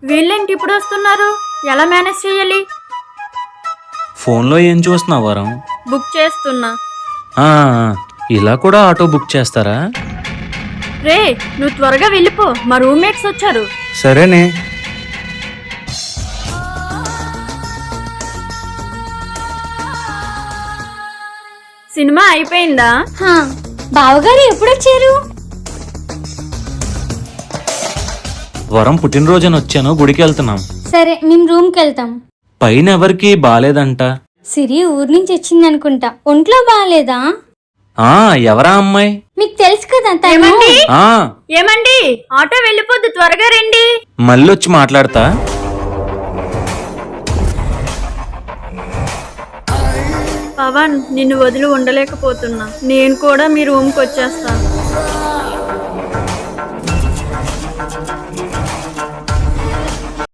వీళ్ళేంటి ఇప్పుడు వస్తున్నారు? ఎలా మేనేజ్ చేయాలి? ఫోన్లో ఏం చూస్తున్నావు వరం? బుక్ చేస్తున్నా. ఆ, ఇలా కూడా ఆటో బుక్ చేస్తారా? రే, నువ్వు త్వరగా వెళ్ళిపో, మా రూమ్మేట్స్ వచ్చారు. సరేనే. సినిమా అయిపోయిందా? బావగారు ఎప్పుడొచ్చారు? వరం పుట్టినరోజున వచ్చాను, గుడికి వెళ్తున్నాం. సరే, మేము రూమ్కి వెళ్తాం. పైన ఎవరికి బాలేదంట. సిరి ఊరు నుంచి వచ్చింది అనుకుంటా. ఒంట్లో బాగాలేదా? ఎవరా అమ్మాయి? మీకు తెలుసు కదా తను. ఏమండి? ఆ ఏమండి, ఆటో వెళ్ళిపోద్దు, త్వరగా రండి. మళ్ళీ వచ్చి మాట్లాడతా. పవన్, నిన్ను వదిలి ఉండలేకపోతున్నా. నేను కూడా మీ రూమ్కి వచ్చేస్తా.